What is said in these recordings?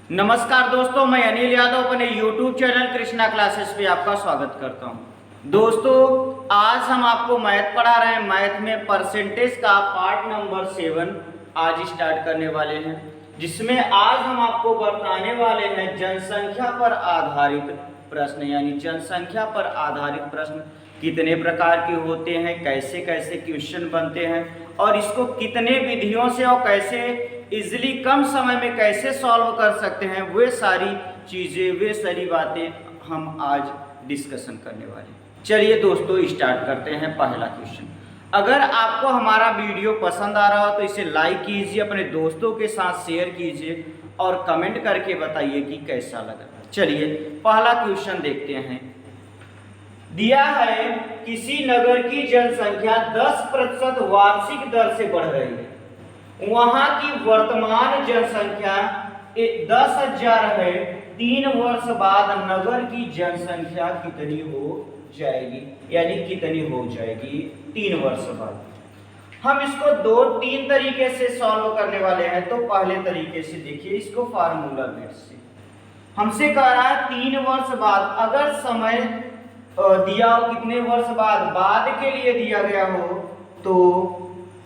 नमस्कार दोस्तों, मैं अनिल यादव अपने YouTube चैनल कृष्णा क्लासेस पे आपका स्वागत करता हूं। दोस्तों, आज हम आपको मैथ पढ़ा रहे हैं। मैथ में परसेंटेज का पार्ट नंबर 7 आज स्टार्ट करने वाले हैं, जिसमें आज हम आपको बताने वाले हैं जनसंख्या पर आधारित प्रश्न। यानी जनसंख्या पर आधारित प्रश्न कितने प्रकार के होते हैं, कैसे कैसे क्वेश्चन बनते हैं और इसको कितने विधियों से और कैसे इजीली कम समय में कैसे सॉल्व कर सकते हैं, वे सारी चीज़ें, वे सारी बातें हम आज डिस्कशन करने वाले हैं। चलिए दोस्तों, स्टार्ट करते हैं पहला क्वेश्चन। अगर आपको हमारा वीडियो पसंद आ रहा हो तो इसे लाइक कीजिए, अपने दोस्तों के साथ शेयर कीजिए और कमेंट करके बताइए कि कैसा लगा। चलिए पहला क्वेश्चन देखते हैं। दिया है किसी नगर की जनसंख्या 10% वार्षिक दर से बढ़ रही है। वहां की वर्तमान जनसंख्या 10,000 है। 3 वर्ष बाद नगर की जनसंख्या कितनी हो जाएगी, यानी कितनी हो जाएगी 3 वर्ष बाद। हम इसको 2-3 तरीके से सॉल्व करने वाले हैं। तो पहले तरीके से देखिए, इसको फार्मूला मेथड से हमसे कह रहा है 3 वर्ष बाद। अगर समय दिया हो कितने वर्ष बाद, बाद के लिए दिया गया हो, तो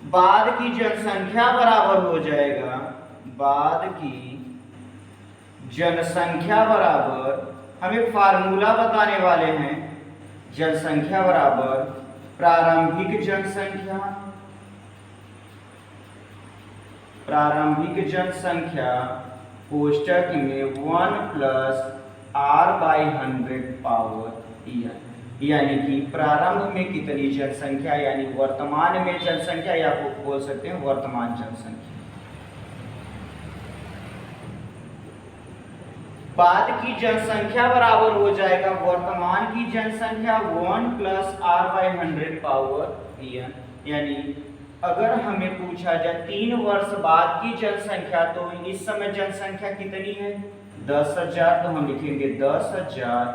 बाद की जनसंख्या बराबर हो जाएगा, बाद की जनसंख्या बराबर, हम एक फार्मूला बताने वाले हैं, जनसंख्या बराबर प्रारंभिक जनसंख्या, प्रारंभिक जनसंख्या कोष्टक में 1 + r/100 पावर n, यानी कि प्रारंभ में कितनी जनसंख्या, यानी वर्तमान में जनसंख्या, या आप बोल सकते हैं वर्तमान जनसंख्या। बाद की जनसंख्या बराबर हो जाएगा वर्तमान की जनसंख्या 1 + r/100 पावर n। यानी अगर हमें पूछा जाए 3 वर्ष बाद की जनसंख्या, तो इस समय जनसंख्या कितनी है 10,000, तो हम लिखेंगे 10,000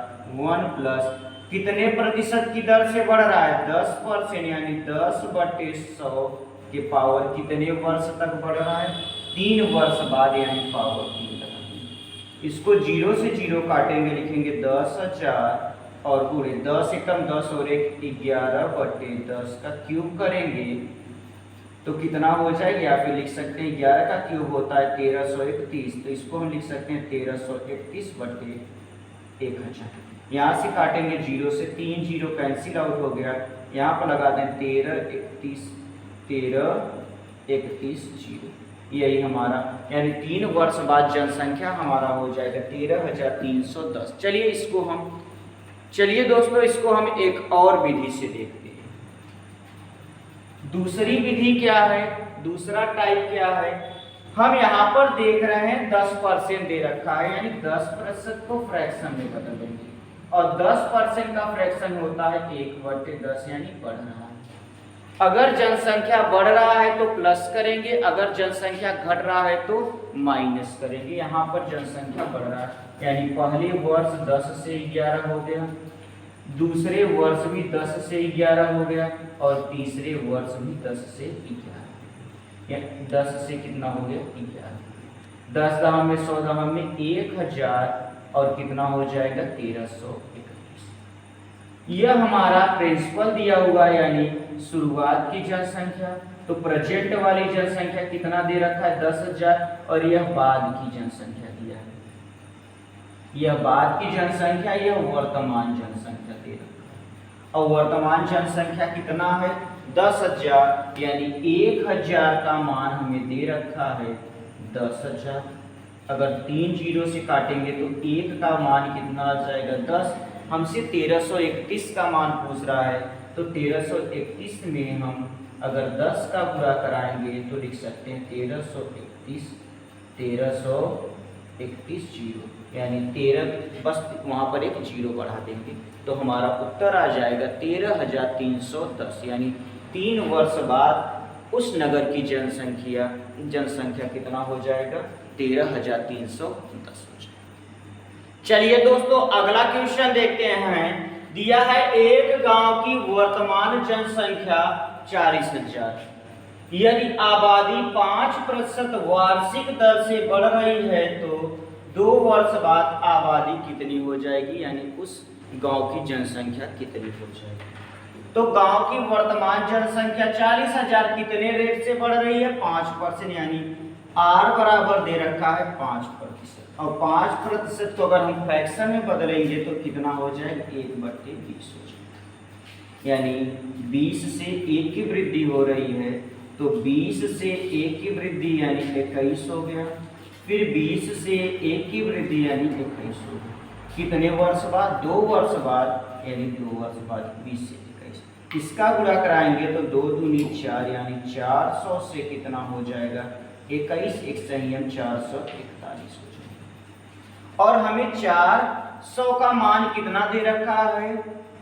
1 प्लस कितने प्रतिशत की दर से बढ़ रहा है 10%, यानी 10/100 के पावर कितने वर्ष तक बढ़ रहा है 3 वर्ष बाद, यानी पावर 3 तक। इसको 0 से 0 काटेंगे, लिखेंगे 10,000 और पूरे 10 एकम 10 और 1 11/10 का क्यूब करेंगे तो कितना हो जाएगा, या फिर लिख सकते हैं 11 का क्यूब होता है 1331, तो इसको हम लिख सकते हैं 1331/1000। यहाँ से काटेंगे 0 से, 3 0 कैंसिल आउट हो गया। यहाँ पर लगा दें 1331 0, यही हमारा, यानी 3 वर्ष बाद जनसंख्या हमारा हो जाएगा 13,310। चलिए दोस्तों, इसको हम एक और विधि से देखते हैं। दूसरी विधि क्या है, दूसरा टाइप क्या है। हम यहाँ पर देख रहे हैं 10% दे रखा है, यानी 10% को फ्रैक्शन में बदल देंगे और 10% का फ्रैक्शन होता है 1/10, यानी बढ़ रहा है। अगर जनसंख्या बढ़ रहा है तो प्लस करेंगे, अगर जनसंख्या घट रहा है तो माइनस करेंगे। यहाँ पर जनसंख्या बढ़ रहा है, यानी पहले वर्ष 10 से 11 हो गया, दूसरे वर्ष भी 10 से 11 हो गया और तीसरे वर्ष भी 10 से 11, 10 से कितना हो गया 11, 10 दहा में 100 दहा में 1000 और कितना हो जाएगा 1331। यह हमारा प्रिंसिपल दिया हुआ, यानी शुरुआत की जनसंख्या। तो प्रेजेंट वाली जनसंख्या कितना दे रखा है 10,000 और यह बाद की जनसंख्या दिया है, यह बाद की जनसंख्या, यह वर्तमान जनसंख्या दे रखा है। और वर्तमान जनसंख्या कितना है 10,000, यानी 1000 का मान हमें दे रखा है 10,000। अगर 3 0 से काटेंगे तो 1 का मान कितना आ जाएगा 10। हमसे 1331 का मान पूछ रहा है, तो 1331 में हम अगर 10 का गुणा कराएंगे तो लिख सकते हैं 1331 0, यानी 13, बस वहाँ पर एक 0 बढ़ा देंगे तो हमारा उत्तर आ जाएगा 13,310। यानी 3 वर्ष बाद उस नगर की जनसंख्या कितना हो जाएगा 13,310 हो जाएगा। चलिए दोस्तों, अगला क्वेश्चन देखते हैं। दिया है एक गांव की वर्तमान जनसंख्या 40,000, यदि आबादी 5% वार्षिक दर से बढ़ रही है तो 2 वर्ष बाद आबादी कितनी हो जाएगी, यानी उस गांव की जनसंख्या कितनी हो जाएगी। तो गांव की वर्तमान जनसंख्या 40,000 कितने रेट से बढ़ रही है, 5%, यानी आर बराबर दे रखा है 5%। और 5% को अगर हम फ्रैक्शन में बदलेंगे तो कितना हो जाएगा, 1/20 हो जाएगा। यानी 20 से 1 की वृद्धि हो रही है, तो 20 से 1 की वृद्धि यानी 21 हो गया। फिर 20 से 1 की वृद्धि यानी 21 हो गया। कितने वर्ष बाद, 2 वर्ष बाद, यानी 2 वर्ष बाद 20 से 21। इसका गुणा कराएंगे तो 2 दूनी 4, यानी 400 से कितना हो जाएगा, 21, एक संयम 441 हो जाएगा। और हमें 400 का मान कितना दे रखा है,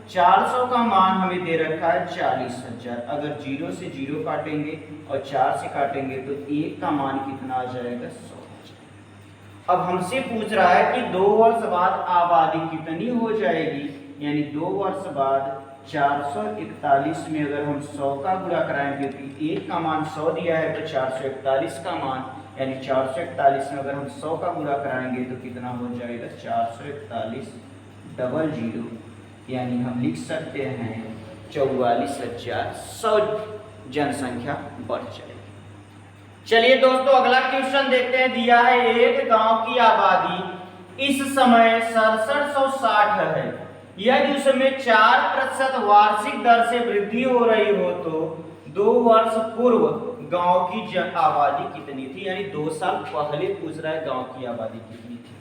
400 का मान हमें दे रखा है 40,000। अगर 0 से 0 काटेंगे और 4 से काटेंगे तो 1 का मान कितना आ जाएगा, 100 हो जाएगा। अब हमसे पूछ रहा है कि 2 वर्ष बाद आबादी कितनी हो जाएगी, यानी 2 वर्ष बाद 441 में अगर हम 100 का गुणा कराएंगे तो 1 का मान 100 दिया है, तो 441 का मान यानी 441 में अगर हम 100 का गुणा कराएंगे तो कितना हो जाएगा, 441 डबल 0, यानी हम लिख सकते हैं 44,100 जनसंख्या बढ़ जाएगी। चलिए दोस्तों अगला क्वेश्चन देखते हैं। दिया है एक गांव की आबादी इस समय 6760 है, यदि उसमें 4% वार्षिक दर से वृद्धि हो रही हो तो 2 वर्ष पूर्व गांव की आबादी कितनी थी, यानी 2 साल पहले पूछ रहा है गांव की आबादी कितनी थी।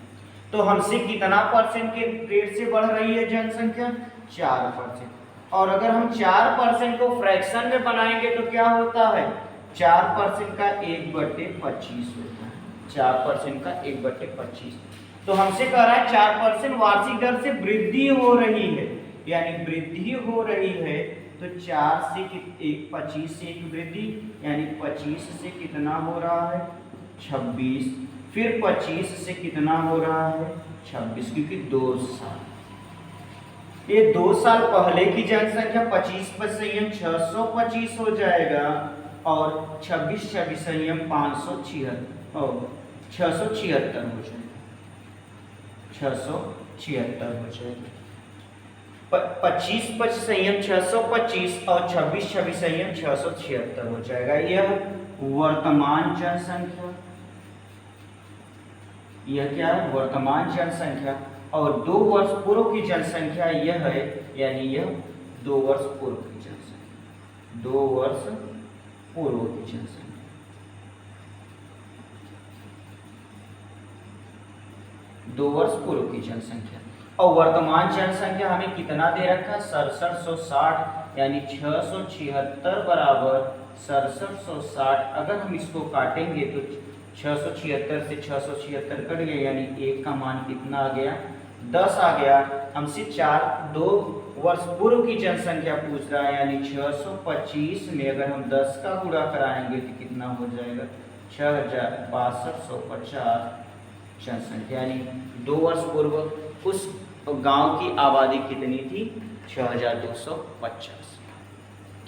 तो हमसे कितना परसेंट के रेट से बढ़ रही है जनसंख्या, 4%। और अगर हम 4% को फ्रैक्शन में बनाएंगे तो क्या होता है, 4% का 1/25 होता है, 4% का 1/25। तो हमसे कह रहा है 4% वार्षिक दर से वृद्धि हो रही है, यानी वृद्धि हो रही है तो 4 से 25 से एक वृद्धि, यानी 25 से कितना हो रहा है, 26। फिर 25 से कितना हो रहा है, 26, क्योंकि 2 साल, ये 2 साल पहले की जनसंख्या 25 625 हो जाएगा और 26 संयम 576 और 676 हो जाएगा, 676 हो जाएगा। 25 संयम 625 और 26 संयम 676 हो जाएगा। यह वर्तमान जनसंख्या, यह क्या है, वर्तमान जनसंख्या। और 2 वर्ष पूर्व की जनसंख्या यह है, यानी यह 2 वर्ष पूर्व की जनसंख्या, 2 वर्ष पूर्व की जनसंख्या। 2 वर्ष पूर्व की जनसंख्या। और वर्तमान जनसंख्या हमें कितना दे रखा है, 6760, यानी 676 बराबर 6760। अगर हम इसको काटेंगे तो 676 से 676 कट गया, यानी 1 का मान कितना आ गया, 10 आ गया। हमसे 2 वर्ष पूर्व की जनसंख्या पूछ रहा है, यानी 625 में अगर हम 10 का गुणा कराएंगे तो कितना हो जाएगा, 6,6250 जनसंख्या, यानी 2 वर्ष पूर्व उस गांव की आबादी कितनी थी, 6,250।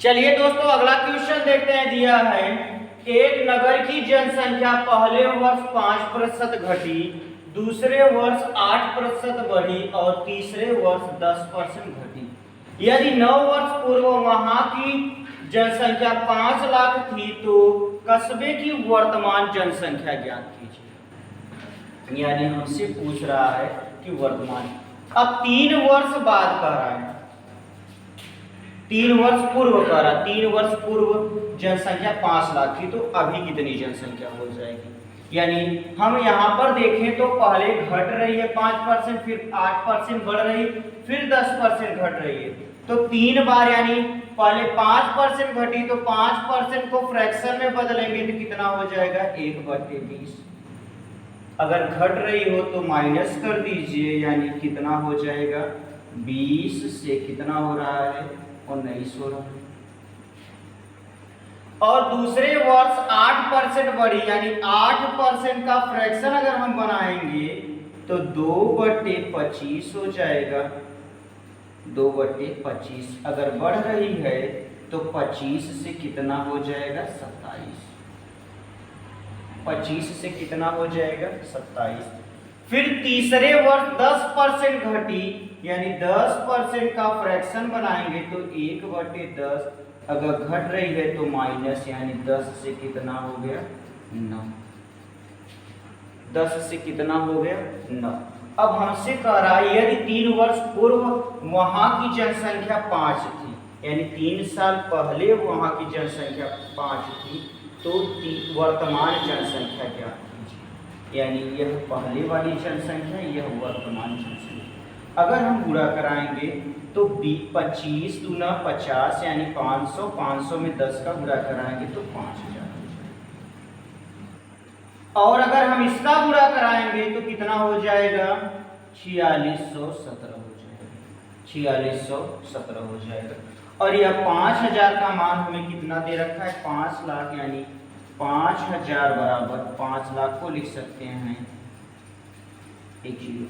चलिए दोस्तों अगला क्वेश्चन देखते हैं। दिया है एक नगर की जनसंख्या पहले वर्ष 5% घटी, दूसरे वर्ष 8% बढ़ी और तीसरे वर्ष 10% घटी। यदि 9 वर्ष पूर्व वहां की जनसंख्या 5 लाख थी तो कस्बे की वर्तमान जनसंख्या ज्ञात कीजिए। यानी हमसे पूछ रहा है कि वर्तमान, अब 3 वर्ष बाद कह रहा है, 3 वर्ष पूर्व कह रहा है, 3 वर्ष पूर्व जनसंख्या 5 लाख थी तो अभी कितनी जनसंख्या हो जाएगी। यानी हम यहाँ पर देखें तो पहले घट रही है 5%, फिर 8% बढ़ रही, फिर 10% घट रही है, तो 3 बार, यानी पहले 5% घटी तो 5% को फ्रैक्शन में बदलेंगे तो कितना हो जाएगा, 1/20। अगर घट रही हो तो माइनस कर दीजिए, यानी कितना हो जाएगा, 20 से कितना हो रहा है, 19 हो रहा है। और दूसरे वर्ष 8% बढ़ी, यानी 8% का फ्रैक्शन अगर हम बनाएंगे तो 2/25 हो जाएगा, 2/25। अगर बढ़ रही है तो 25 से कितना हो जाएगा, 27। 25 से कितना हो जाएगा, 27। फिर तीसरे वर्ष 10% घटी, यानी 10% का फ्रैक्शन बनाएंगे तो 1/10, अगर घट रही है तो माइनस, यानी 10 से कितना हो गया 9, 10 से कितना हो गया 9। अब हमसे कह रहा है यदि 3 वर्ष पूर्व वहां की जनसंख्या 5 थी, यानी 3 साल पहले वहां की जनसंख्या 5 थी, तो वर्तमान जनसंख्या क्या कीजिए, यानी यह पहले वाली जनसंख्या, यह वर्तमान जनसंख्या। अगर हम गुणा कराएंगे तो 25 दूना 50, यानी 500, 500 में 10 का गुणा कराएंगे तो 5000। और अगर हम इसका गुणा कराएंगे तो कितना हो जाएगा 4617 हो जाएगा, 4617 हो जाएगा। और यह 5000 का मान हमें कितना दे रखा है 5 लाख, यानी 5000 बराबर 5 लाख को लिख सकते हैं, एक जीरो,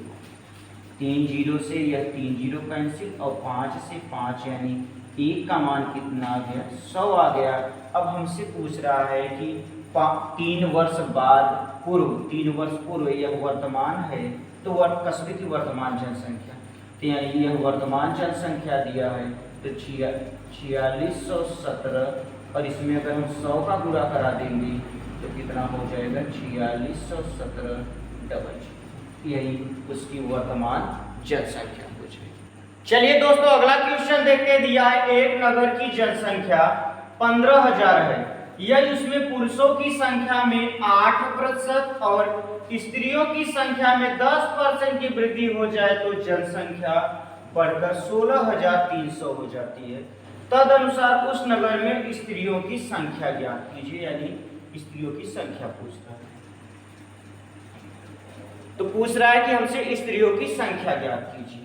3 जीरो से यह 3 जीरो कैंसिल, और 5 से 5, यानी 1 का मान कितना आ गया 100 आ गया। अब हमसे पूछ रहा है कि 3 वर्ष बाद पूर्व, 3 वर्ष पूर्व यह वर्तमान है, तो कस्बे की वर्तमान जनसंख्या, तो यानी यह वर्तमान जनसंख्या दिया है तो 4617, और इसमें अगर हम 100 का गुणा करा देंगे तो कितना हो जाएगा 4617 डबल, यही उसकी वर्तमान जनसंख्या हो जाएगी। चलिए दोस्तों अगला क्वेश्चन देखते दिया है एक नगर की जनसंख्या 15,000 है, यदि उसमें पुरुषों की संख्या में 8% और स्त्रियों की संख्या में 10% की वृद्धि हो जाए तो जनसंख्या बढ़कर 16,300 हो जाती है। तदनुसार उस नगर में स्त्रियों की संख्या ज्ञात कीजिए, यानी स्त्रियों की संख्या पूछता है। तो पूछ रहा है कि हमसे स्त्रियों की संख्या ज्ञात कीजिए।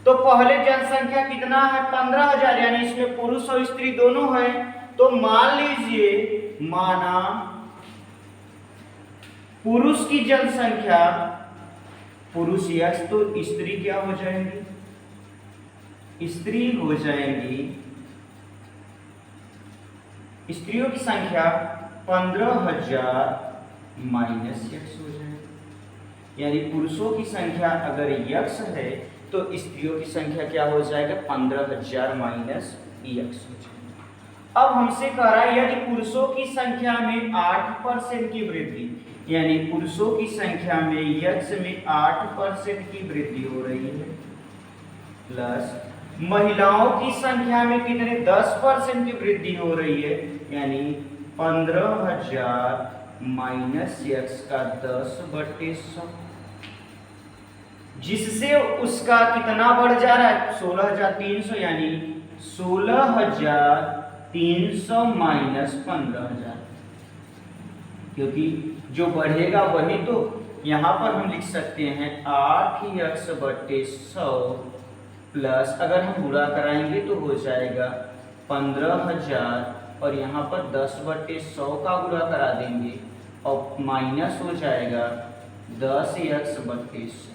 तो पहले जनसंख्या कितना है 15,000, यानी इसमें पुरुष और स्त्री दोनों है, तो मान लीजिए माना पुरुष की जनसंख्या, पुरुष x, तो स्त्री क्या हो जाएंगी, स्त्री हो जाएंगी, स्त्रियों की संख्या 15,000 माइनस x हो जाएगी, यानी पुरुषों की संख्या अगर x है तो स्त्रियों की संख्या क्या हो जाएगा 15,000 माइनस x हो जाएगा। अब हमसे कह रहा है यदि पुरुषों की संख्या में 8% की वृद्धि, यानी पुरुषों की संख्या में x में 8% की वृद्धि हो रही है, प्लस महिलाओं की संख्या में कितने 10% की वृद्धि हो रही है, यानी 15,000 माइनस x का 10/100, जिससे उसका कितना बढ़ जा रहा है 16,300, यानी 16,300 माइनस 15,000, क्योंकि जो बढ़ेगा वही तो यहाँ पर हम लिख सकते हैं 8x/100 प्लस, अगर हम गुणा कराएंगे तो हो जाएगा 15,000, और यहाँ पर 10/100 का गुणा करा देंगे और माइनस हो जाएगा 10x/100।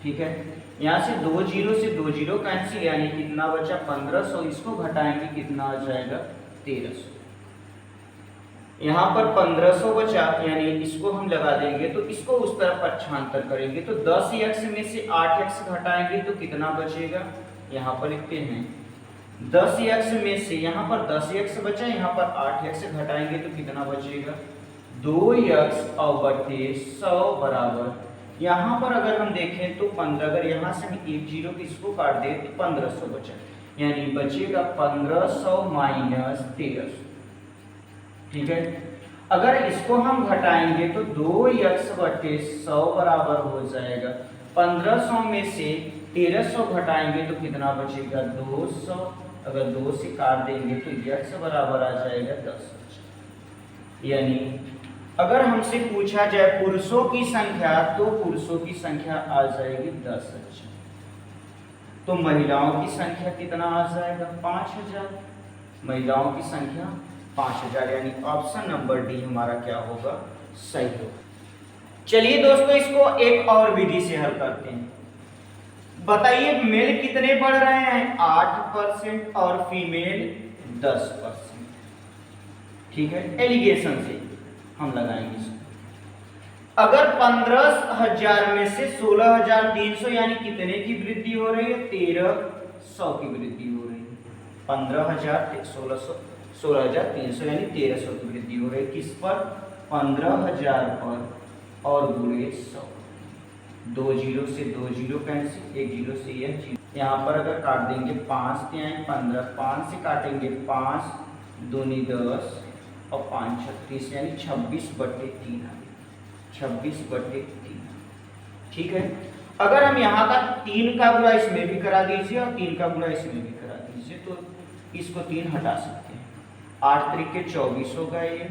ठीक है, यहाँ से 2 जीरो से 2 जीरो कैंसिल, यानी कितना बचा 1500, इसको घटाएंगे कितना आ जाएगा 1300। यहाँ पर 1500 बचा, यानी इसको हम लगा देंगे तो इसको उस तरफ पक्षांतर करेंगे तो 10x में से 8x घटाएंगे तो कितना बचेगा, यहाँ पर लिखते हैं 10x में से, यहाँ पर 10x बचा, यहाँ पर 8x घटाएंगे तो कितना बचेगा 2x/100 बराबर, यहाँ पर अगर हम देखें तो 15, अगर यहाँ से हम 1 जीरो की इसको काट दें तो 1500 बचा, यानी बचेगा 1500 माइनस 1300। ठीक है, अगर इसको हम घटाएंगे तो 2x/100 बराबर हो जाएगा 1500 में से 1300 घटाएंगे तो कितना बचेगा 200, अगर 2 से काट देंगे तो x बराबर आ जाएगा 10। यानी अगर हमसे पूछा जाए पुरुषों की संख्या, तो पुरुषों की संख्या आ जाएगी 10,000, तो महिलाओं की संख्या कितना आ जाएगा 5,000, महिलाओं की संख्या 5,000, यानी ऑप्शन नंबर डी हमारा क्या होगा सही होगा। चलिए दोस्तों इसको एक और विधि से हल करते हैं। बताइए मेल कितने बढ़ रहे हैं 8% और फीमेल 10%। ठीक है, एलिगेशन से हम लगाएंगे इसको। अगर 15,000 में से 16,300 यानी कितने की वृद्धि हो रही है? 1,300 की वृद्धि हो रही है। 15,000 16,300 यानी 1,300 की वृद्धि हो रही है। किस पर? 15,000 पर और गुणे 100। 2 जीरो से 2 जीरो कैंसिल, 1 जीरो से यह जीरो। यहाँ पर अगर काट देंगे 5 तिहाई 15, 5 से काटेंगे 5 दूनी 10 और 5 36 यानी 26/3 आ गया। 26/3। ठीक है। अगर हम यहाँ का 3 का गुणा इसमें भी करा दीजिए और 3 का गुणा इसमें भी करा दीजिए तो इसको 3 हटा सकते हैं। 8 त्रिके 24 होगा ये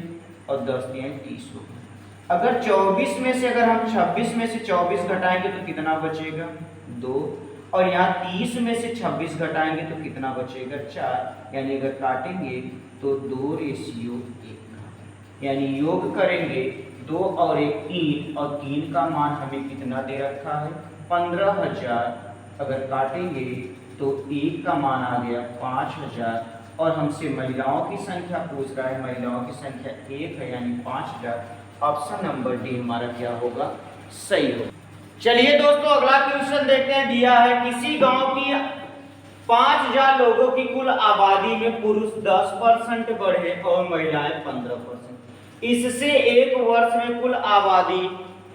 और 10 तिहाई 30 होगा। अगर 24 में से अगर हम 26 में से 24 घटाएंगे तो कितना बचेगा? 2। और यहाँ 30 में से 26 घटाएंगे तो कितना बचेगा? 4। यानी अगर काटेंगे तो 2 रेशियो 1 यानी योग करेंगे 2 और 1 3 और 3 का मान हमें कितना दे रखा है? 15,000। अगर काटेंगे तो 1 का मान आ गया 5,000 और हमसे महिलाओं की संख्या पूछ रहा है। महिलाओं की संख्या 1 है यानी 5,000। ऑप्शन नंबर डी हमारा क्या होगा? सही होगा। चलिए दोस्तों अगला क्वेश्चन देखते हैं। दिया है किसी गांव की 5,000 लोगों की कुल आबादी में पुरुष 10% बढ़े और महिलाएं 15%। इससे एक वर्ष में कुल आबादी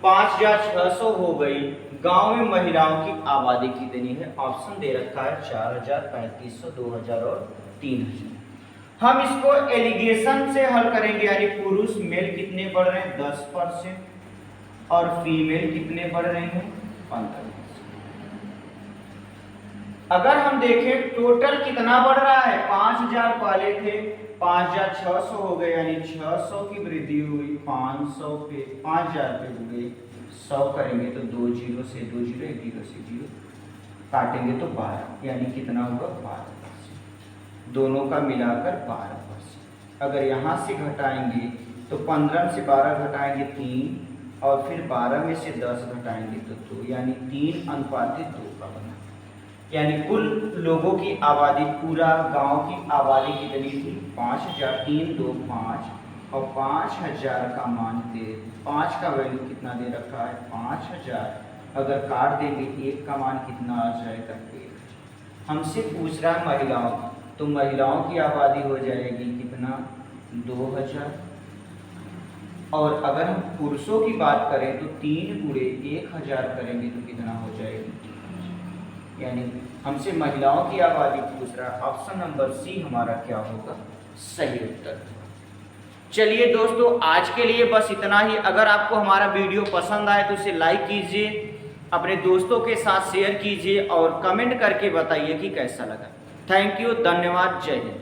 5,600 हो गई। गांव में महिलाओं की आबादी कितनी है? ऑप्शन दे रखा है 4,000, 3,500, 2,000 और 3,000। हम इसको एलिगेशन से हल करेंगे यानी पुरुष मेल कितने बढ़ रहे हैं? 10% और फीमेल कितने बढ़ रहे हैं? 15%। अगर हम देखें टोटल कितना बढ़ रहा है? 5,000 पहले थे 5,600 हो गए यानी 600 की वृद्धि हुई। 500 पे 5,000 पे हुए 100 करेंगे तो 2 जीरो से 2 जीरो 1 जीरो से 0 काटेंगे तो 12 यानी कितना होगा? 12%। दोनों का मिलाकर 12%। अगर यहाँ से घटाएंगे तो 15 से 12 घटाएंगे 3 और फिर 12 में से 10 घटाएंगे तो 2 यानी 3:2 का बना। यानी कुल लोगों की आबादी पूरा गांव की आबादी कितनी थी? 5,000। 3 2 5 और 5,000 का मान दे 5 का वैल्यू कितना दे रखा है? 5,000। अगर काट देंगे 1 का मान कितना आ जाएगा? 1। हमसे पूछ रहा है महिलाओं की, तो महिलाओं की आबादी हो जाएगी कितना? 2,000। और अगर हम पुरुषों की बात करें तो 3 गुणे 1,000 करेंगे तो कितना हो जाएगी? यानी हमसे महिलाओं की आबादी पूछ रहा है। ऑप्शन नंबर सी हमारा क्या होगा? सही उत्तर। चलिए दोस्तों आज के लिए बस इतना ही। अगर आपको हमारा वीडियो पसंद आए तो इसे लाइक कीजिए, अपने दोस्तों के साथ शेयर कीजिए और कमेंट करके बताइए कि कैसा लगा। थैंक यू, धन्यवाद, जय हिंद।